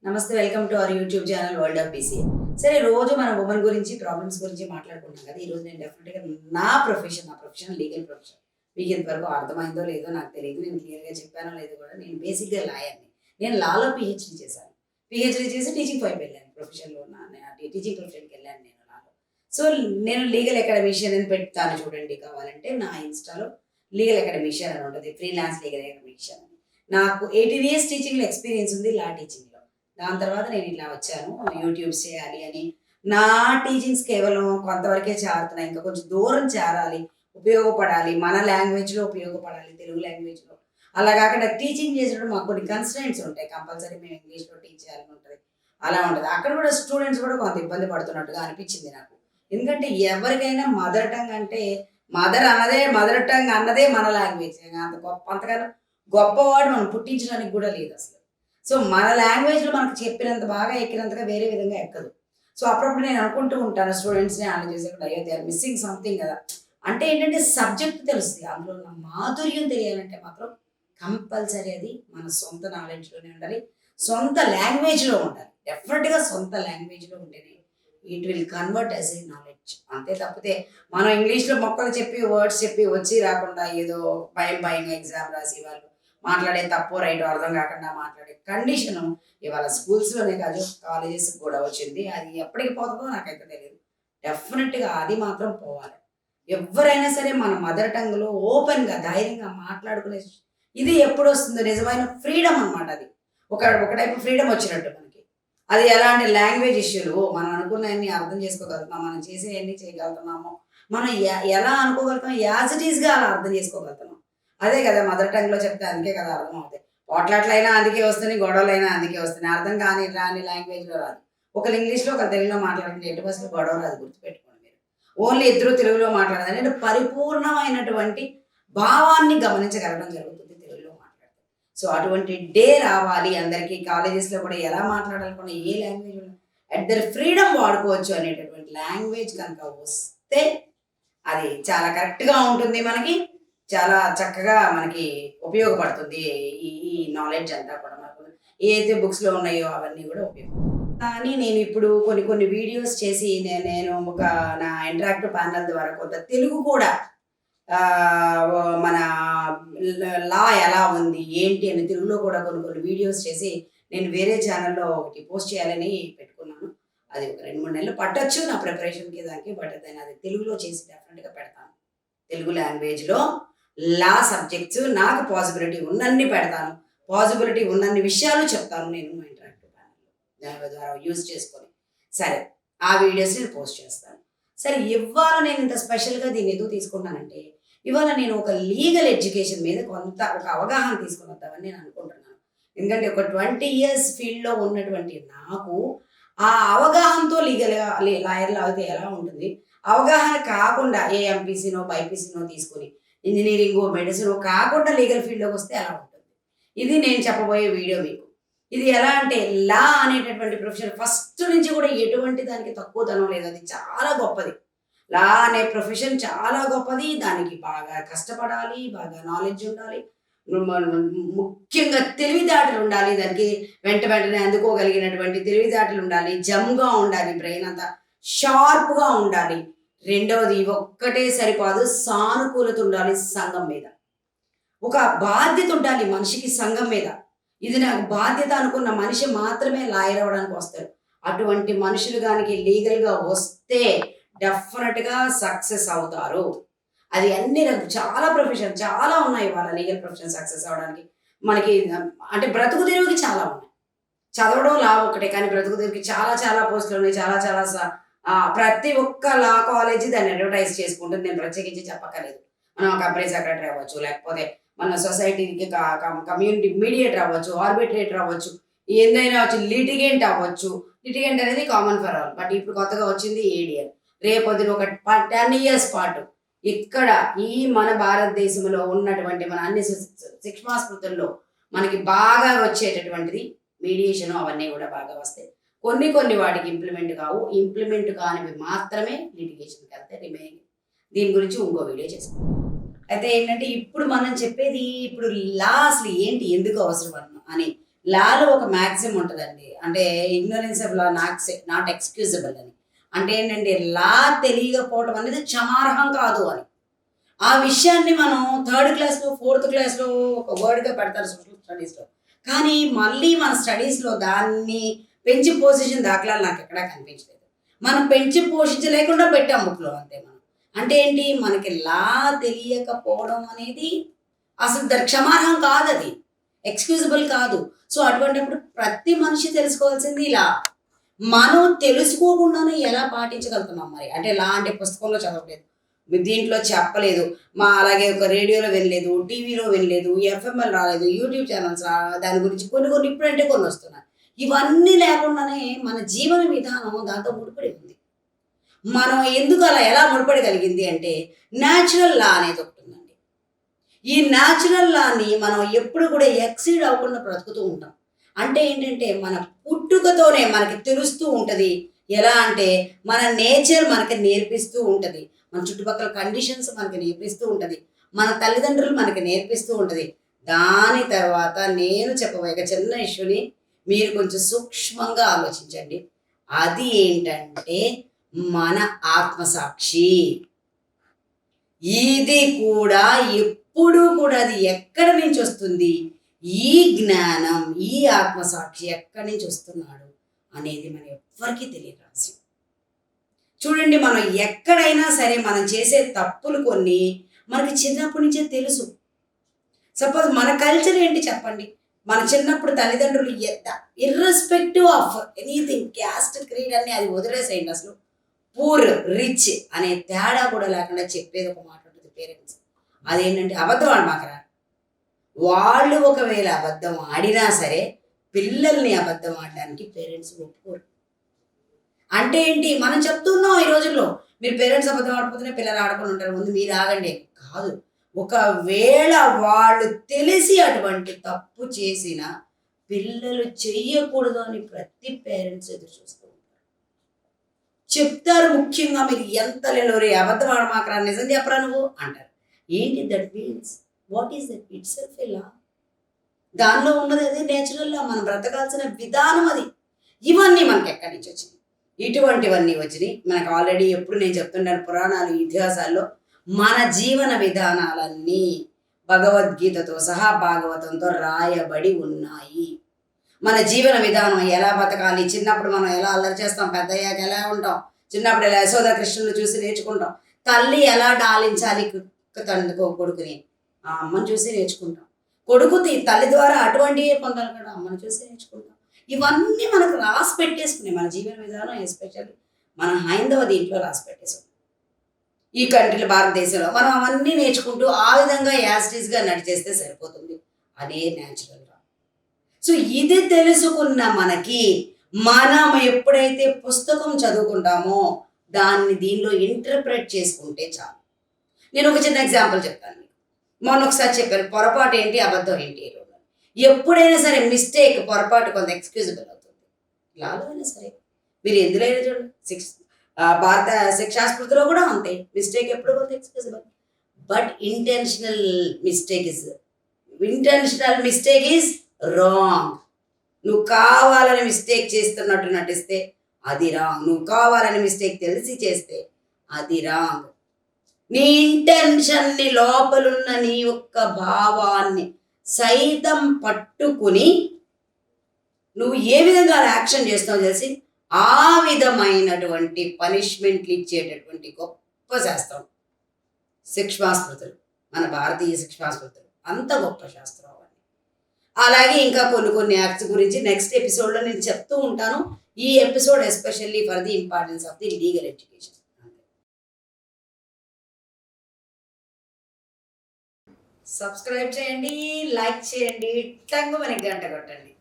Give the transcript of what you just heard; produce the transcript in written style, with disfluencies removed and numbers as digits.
నమస్తే, welcome to our YouTube channel world of BCA. సరే, రోజు మనం ఉమెన్ గురించి, ప్రాబ్లమ్స్ గురించి మాట్లాడుకుంటాం కదా. ఈరోజు నేను డెఫినెట్గా నా ప్రొఫెషన్ లీగల్ ప్రొఫెషన్ మీకు ఇంతవరకు అర్థమైందో లేదో నాకు తెలియదు. నేను క్లియర్గా చెప్పానో లేదో కూడా. నేను బేసిక్గా లాయర్ని. నేను లాలో పిహెచ్డీ చేశాను. పిహెచ్డీ చేసి టీచింగ్ వైపు వెళ్ళాను. ప్రొఫెషన్లో టీచింగ్ ప్రొఫెషన్కి వెళ్ళాను నేను లాలో. సో నేను లీగల్ అకాడమిషియన్ అని పెడతాను చూడండి, కావాలంటే నా ఇన్స్టాలో లీగల్ అకాడమిషియన్ అని ఉంటుంది, ఫ్రీలాన్స్ లీగల్ అకాడమిషియన్ అని. నాకు 18 years టీచింగ్లో ఎక్స్పీరియన్స్ ఉంది, లా టీచింగ్లో. దాని తర్వాత నేను ఇట్లా వచ్చాను యూట్యూబ్స్ చేయాలి అని. నా టీచింగ్స్ కేవలం కొంతవరకే చేరుతున్నాయి, ఇంకా కొంచెం దూరం చేరాలి, ఉపయోగపడాలి, మన లాంగ్వేజ్లో ఉపయోగపడాలి, తెలుగు లాంగ్వేజ్లో. అలా కాకుండా టీచింగ్ చేసేటప్పుడు మాకు కొన్ని కన్స్ట్రెంట్స్ ఉంటాయి, కంపల్సరీ మేము ఇంగ్లీష్లో టీచ్ చేయాలని ఉంటుంది. అలా ఉంటుంది. అక్కడ కూడా స్టూడెంట్స్ కూడా కొంత ఇబ్బంది పడుతున్నట్టుగా అనిపించింది నాకు. ఎందుకంటే ఎవరికైనా మదర్ టంగ్ అంటే మదర్ టంగ్ అన్నదే మన లాంగ్వేజ్. అంత గొప్ప, అంతకన్నా గొప్పవాడు మనం పుట్టించడానికి కూడా లేదు అసలు. సో మన లాంగ్వేజ్లో మనకు చెప్పినంత బాగా ఎక్కినంతగా వేరే విధంగా ఎక్కదు. సో అప్పుడప్పుడు నేను అనుకుంటూ ఉంటాను స్టూడెంట్స్ని హ్యాండిల్ చేసేప్పుడు, అయ్యో దే ఆర్ మిస్సింగ్ సంథింగ్ కదా. అంటే ఏంటంటే సబ్జెక్ట్ తెలుస్తుంది, అందులో ఉన్న మాధుర్యం తెలియాలంటే మాత్రం కంపల్సరీ అది మన సొంత నాలెడ్జ్లోనే ఉండాలి, సొంత లాంగ్వేజ్లో ఉండాలి. డెఫినెట్గా సొంత లాంగ్వేజ్లో ఉంటేనే it will convert as a knowledge. అంతే తప్పితే మనం ఇంగ్లీష్లో మొక్కలు చెప్పి వర్డ్స్ చెప్పి వచ్చి రాకుండా ఏదో భయంగా ఎగ్జామ్ రాసి వాళ్ళు మాట్లాడే తప్పు రైట్ అర్థం కాకుండా మాట్లాడే కండిషను ఇవాళ స్కూల్స్లోనే కాదు, కాలేజెస్ కూడా వచ్చింది. అది ఎప్పటికి పోతుందో నాకైతే తెలియదు. డెఫినెట్గా అది మాత్రం పోవాలి. ఎవరైనా సరే మన మదర్ టంగ్లో ఓపెన్గా ధైర్యంగా మాట్లాడుకునే ఇది ఎప్పుడు వస్తుందో నిజమైన ఫ్రీడమ్ అనమాట. అది ఒక టైపు ఫ్రీడమ్ వచ్చినట్టు మనకి. అది ఎలా అంటే లాంగ్వేజ్ ఇష్యూలు, మనం అనుకున్నవన్నీ అర్థం చేసుకోగలుగుతున్నాం, మనం చేసేవన్నీ చేయగలుగుతున్నాము, మనం ఎలా అనుకోగలుగుతాం, యాజ్ ఇట్ ఈస్గా అలా అర్థం చేసుకోగలుగుతున్నాం. అదే కదా మదర్ టంగ్లో చెప్తే అందుకే కదా అర్థం అవుతాయి. పోట్లాట్లైనా అందుకే వస్తున్నాయి, గొడవలైనా అందుకే వస్తున్నాయి. అర్థం రాని లాంగ్వేజ్లో రాదు. ఒకరు ఇంగ్లీష్లో ఒకరు తెలుగులో మాట్లాడుతుంటే ఎటు బస్సులో గొడవ రాదు, గుర్తుపెట్టుకోండి మీరు. ఓన్లీ ఇద్దరు తెలుగులో మాట్లాడాలి అంటే పరిపూర్ణమైనటువంటి భావాన్ని గమనించగలగడం జరుగుతుంది తెలుగులో మాట్లాడితే. సో అటువంటి డే రావాలి అందరికీ. కాలేజెస్లో కూడా ఎలా మాట్లాడాలనుకున్న ఏ లాంగ్వేజ్ అట్ దర్ ఫ్రీడమ్ వాడుకోవచ్చు అనేటటువంటి లాంగ్వేజ్ కనుక వస్తే అది చాలా కరెక్ట్గా ఉంటుంది, మనకి చాలా చక్కగా మనకి ఉపయోగపడుతుంది. ఈ నాలెడ్జ్ అంతా కూడా మనకు ఏదైతే బుక్స్లో ఉన్నాయో అవన్నీ కూడా ఉపయోగపడుతుంది. కానీ నేను ఇప్పుడు కొన్ని వీడియోస్ చేసి నేను ఒక నా ఇంటరాక్టివ్ ప్యానల్ ద్వారా కొంత తెలుగు కూడా మన లా ఎలా ఉంది ఏంటి అని తెలుగులో కూడా కొన్ని వీడియోస్ చేసి నేను వేరే ఛానల్లో ఒకటి పోస్ట్ చేయాలని పెట్టుకున్నాను. అది ఒక 2-3 నెలలు పట్టొచ్చు నా ప్రిపరేషన్కి దానికి. బట్ నేను అది తెలుగులో చేసి డెఫినెట్గా పెడతాను. తెలుగు లాంగ్వేజ్లో లా సబ్జెక్ట్స్ నాకు పాసిబిలిటీ ఉన్నన్ని పెడతాను, పాసిబిలిటీ ఉన్నన్ని విషయాలు చెప్తాను నేను మా ఇంటరాక్టివ్ ప్యానల్లో ద్వారా యూజ్ చేసుకొని. సరే, ఆ వీడియోస్ నేను పోస్ట్ చేస్తాను. సరే, ఇవాళ నేను ఇంత స్పెషల్గా దీన్ని ఎందుకు తీసుకుంటానంటే, ఇవాళ నేను ఒక లీగల్ ఎడ్యుకేషన్ మీద కొంత ఒక అవగాహన తీసుకుని వద్దామని నేను అనుకుంటున్నాను. ఎందుకంటే ఒక 20 years ఫీల్డ్లో ఉన్నటువంటి నాకు ఆ అవగాహనతో లాయర్లు అయితే ఎలా ఉంటుంది, అవగాహన కాకుండా ఏ ఎంపీసీనో బైపీసీనో తీసుకొని ఇంజనీరింగ్ మెడిసిన్ కాకుండా లీగల్ ఫీల్డ్లోకి వస్తే ఎలా ఉంటుంది. ఇది నేను చెప్పబోయే వీడియో మీకు. ఇది ఎలా అంటే లా అనేటటువంటి ప్రొఫెషన్ ఫస్ట్ నుంచి కూడా ఎటువంటి దానికి తక్కువతనం లేదు, అది చాలా గొప్పది. లా అనే ప్రొఫెషన్ చాలా గొప్పది. దానికి బాగా కష్టపడాలి, బాగా నాలెడ్జ్ ఉండాలి, ముఖ్యంగా తెలివితేటలు ఉండాలి. దానికి వెంటనే అందుకోగలిగినటువంటి తెలివితేటలు ఉండాలి, జమ్గా ఉండాలి, బ్రెయిన్ అంతా షార్ప్గా ఉండాలి. రెండవది ఒక్కటే సరిపోదు, సానుకూలత ఉండాలి సంఘం మీద, ఒక బాధ్యత ఉండాలి మనిషికి సంఘం మీద. ఇది నాకు బాధ్యత అనుకున్న మనిషి మాత్రమే లాయర్ అవ్వడానికి వస్తారు. అటువంటి మనుషులు కానీ లీగల్గా వస్తే డెఫినెట్గా సక్సెస్ అవుతారు. అది అన్ని చాలా ప్రొఫెషన్ చాలా ఉన్నాయి వాళ్ళ లీగల్ ప్రొఫెషన్ సక్సెస్ అవ్వడానికి. మనకి అంటే బ్రతుకు తెరువుకి చాలా ఉన్నాయి. చదవడం లా ఒకటే, కానీ బ్రతుకు తెరువుకి చాలా పోస్టులు ఉన్నాయి, చాలా ప్రతి ఒక్క లా కాలేజీ దాన్ని అడ్వర్టైజ్ చేసుకుంటుంది. నేను ప్రత్యేకించి చెప్పక్కర్లేదు. మనం కంపెనీ సెక్రటరీ అవ్వచ్చు, లేకపోతే మన సొసైటీకి కమ్యూనిటీ మీడియేటర్ అవ్వచ్చు, ఆర్బిట్రేటర్ అవ్వచ్చు, ఏందైనా అవ్వచ్చు, లిటిగెంట్ అవ్వచ్చు. లిటిగెంట్ అనేది కామన్ ఫర్ ఆల్, బట్ ఇప్పుడు కొత్తగా వచ్చింది ఏడియర్. రేపొద్దున ఒక 10 years పాటు ఇక్కడ ఈ మన భారతదేశంలో ఉన్నటువంటి మన అన్ని శిక్షాస్మృతుల్లో మనకి బాగా వచ్చేటటువంటిది మీడియేషన్. అవన్నీ కూడా బాగా వస్తాయి. కొన్ని వాటికి ఇంప్లిమెంట్ కావు, ఇంప్లిమెంట్ కానివి మాత్రమే లిటిగేషన్కి వెళ్తే రిమైనింగ్. దీని గురించి ఇంకో వీడియో చేసుకుంటాం. అయితే ఏంటంటే ఇప్పుడు మనం చెప్పేది ఇప్పుడు లా అసలు ఏంటి, ఎందుకు అవసరం అని లాలో ఒక మ్యాక్సిమం ఉంటుందండి. అంటే ignorance of law not excusable అని. అంటే ఏంటంటే లా తెలియకపోవడం అనేది క్షమార్హం కాదు అని. ఆ విషయాన్ని మనం థర్డ్ క్లాస్‌లో, ఫోర్త్ క్లాస్‌లో ఒక వర్డ్‌గా పెడతారు సోషల్ స్టడీస్‌లో. కానీ మళ్ళీ మన స్టడీస్‌లో దాన్ని పెంచి పోషించిన దాఖలాలు నాకెక్కడా కనిపించలేదు. మనం పెంచి పోషించలేకుండా పెట్టాం బుక్‌లో అంతే మనం. అంటే ఏంటి మనకి లా తెలియకపోవడం అనేది అసలు క్షమార్హం కాదది. ఎక్స్‌క్యూజబుల్ కాదు. సో, అటువంటప్పుడు ప్రతి మనిషి తెలుసుకోవాల్సింది లా. మనం తెలుసుకోకుండానే ఎలా పాటించగలుగుతున్నాం మరి? అంటే లా అంటే పుస్తకంలో చదవలేదు. దీంట్లో చెప్పలేదు. అలాగే ఒక రేడియోలో వినలేదు, టీవీలో వినలేదు, ఎఫ్ఎంఎల్ రాలేదు, యూట్యూబ్ ఛానల్స్ దాని గురించి కొన్ని ఇప్పుడంటే కొన్ని వస్తున్నాయి. ఇవన్నీ లేకుండానే మన జీవన విధానం దాంతో ముడిపడి ఉంది. మనం ఎందుకు అలా ఎలా ముడిపడగలిగింది అంటే న్యాచురల్ లా అనేది ఒకటి ఉందండి. ఈ న్యాచురల్ లాని మనం ఎప్పుడు కూడా ఎక్సీడ్ అవ్వకుండా బ్రతుకుతూ ఉంటాం. అంటే ఏంటంటే మన పుట్టుకతోనే మనకి తెలుస్తూ ఉంటది. ఎలా అంటే మన నేచర్ మనకి నేర్పిస్తూ ఉంటది. మన చుట్టుపక్కల కండిషన్స్ మనకి నేర్పిస్తూ ఉంటది. మన తల్లిదండ్రులు మనకి నేర్పిస్తూ ఉంటది. దాని తర్వాత నేను చెప్పబోయే చిన్న ఇష్యూని మీరు కొంచెం సూక్ష్మంగా ఆలోచించండి. అది ఏంటంటే మన ఆత్మసాక్షి. ఇది కూడా ఎప్పుడూ కూడా అది ఎక్కడి నుంచి వస్తుంది? ఈ జ్ఞానం, ఈ ఆత్మసాక్షి ఎక్కడి నుంచి వస్తున్నాడు అనేది మన ఎవ్వరికీ తెలియని రహస్యం. చూడండి మనం ఎక్కడైనా సరే మనం చేసే తప్పులు కొన్ని మనకి చిన్నప్పటి నుంచే తెలుసు. సపోజ్ మన కల్చర్ ఏంటి చెప్పండి? మన చిన్నప్పుడు తల్లిదండ్రులు irrespective of anything caste, creed అన్ని అది వదిలేసేయండి అసలు. పూర్, రిచ్ అనే తేడా కూడా లేకుండా చెప్పేది ఒక మాట ఉంటుంది పేరెంట్స్. అదేంటంటే అబద్ధం ఆడమాకరా. వాళ్ళు ఒకవేళ అబద్ధం ఆడినా సరే పిల్లల్ని అబద్ధం ఆడడానికి పేరెంట్స్ ఒప్పుకోరు. అంటే ఏంటి మనం చెప్తున్నాం ఈ రోజుల్లో మీరు పేరెంట్స్ అబద్ధం ఆడిపోతేనే పిల్లలు ఆడకుండా ఉంటారు, ముందు మీరు ఆగండి కాదు. ఒకవేళ వాళ్ళు తెలిసి అటువంటి తప్పు చేసిన పిల్లలు చెయ్యకూడదు అని ప్రతి పేరెంట్స్ ఎదురు చూస్తూ ఉంటారు. చెప్తారు ముఖ్యంగా మీరు ఎంత లేనోరే అబద్ధం ఆడమాకరా, నిజం చెప్పరా నువ్వు అంటారు. ఏంటి that means? What is that? Itself a law. దానిలో ఉన్నది అదే నేచురల్ లా. మనం బ్రతకాల్సిన విధానం అది. ఇవన్నీ మనకి ఎక్కడి నుంచి వచ్చింది? ఇటువంటివన్నీ వచ్చినాయి మనకు ఆల్రెడీ. ఎప్పుడు నేను చెప్తుంటాను పురాణాలు, ఇతిహాసాల్లో మన జీవన విధానాలన్నీ భగవద్గీతతో సహా భాగవతంతో రాయబడి ఉన్నాయి. మన జీవన విధానం ఎలా బతకాలి, చిన్నప్పుడు మనం ఎలా అల్లరి చేస్తాం, పెద్ద అయ్యాక ఎలా ఉంటాం, చిన్నప్పుడు ఎలా యశోద కృష్ణులు చూసి నేర్చుకుంటాం, తల్లి ఎలా డాలించాలి కొడుకుని ఆ అమ్మని చూసి నేర్చుకుంటాం, కొడుకు తల్లి ద్వారా అటువంటివే పొందాలి కూడా అమ్మని చూసి నేర్చుకుంటాం. ఇవన్నీ మనకు రాసి పెట్టేసుకున్నాయి మన జీవన విధానం. ఎస్పెషల్లీ మన హైందవ దీంట్లో రాసి పెట్టేసుకున్నాం. ఈ కంట్రీలో భారతదేశంలో మనం అవన్నీ నేర్చుకుంటూ ఆ విధంగా యాజిటీస్గా నడిచేస్తే సరిపోతుంది. అదే న్యాచురల్ రా. సో ఇది తెలుసుకున్న మనకి మనం ఎప్పుడైతే పుస్తకం చదువుకుంటామో దాన్ని దీనిలో ఇంటర్ప్రెట్ చేసుకుంటే చాలు. నేను ఒక చిన్న ఎగ్జాంపుల్ చెప్తాను. మొన్న ఒకసారి చెప్పాను పొరపాటు ఏంటి, అబద్ధం ఏంటి. ఎప్పుడైనా సరే మిస్టేక్, పొరపాటు కొంత ఎక్స్క్యూజబుల్ అవుతుంది. లాలో అయినా సరే మీరు ఎందులో అయినా చూడండి, భారత శిక్షాస్మృతిలో కూడా అంతే. మిస్టేక్ ఎప్పుడు కొంత excusable. But intentional mistake is wrong. నువ్వు కావాలని మిస్టేక్ చేస్తున్నట్టు నటిస్తే అది రాంగ్. నువ్వు కావాలని మిస్టేక్ తెలిసి చేస్తే అది రాంగ్. నీ ఇంటెన్షన్ని, లోపలున్న నీ యొక్క భావాన్ని సైతం పట్టుకుని నువ్వు ఏ విధంగా యాక్షన్ చేస్తావు తెలిసి ఆ విధమైనటువంటి పనిష్మెంట్లు ఇచ్చేటటువంటి గొప్ప శాస్త్రం శిక్షాస్మృతులు. మన భారతీయ శిక్షాస్మృతులు అంత గొప్ప శాస్త్రం అవన్నీ. అలాగే ఇంకా కొన్ని యాక్ట్స్ గురించి నెక్స్ట్ ఎపిసోడ్లో నేను చెప్తూ ఉంటాను. ఈ episode especially for the importance of the legal education. Subscribe చేయండి, లైక్ చేయండి, టంగు మనకి గంట కొట్టండి.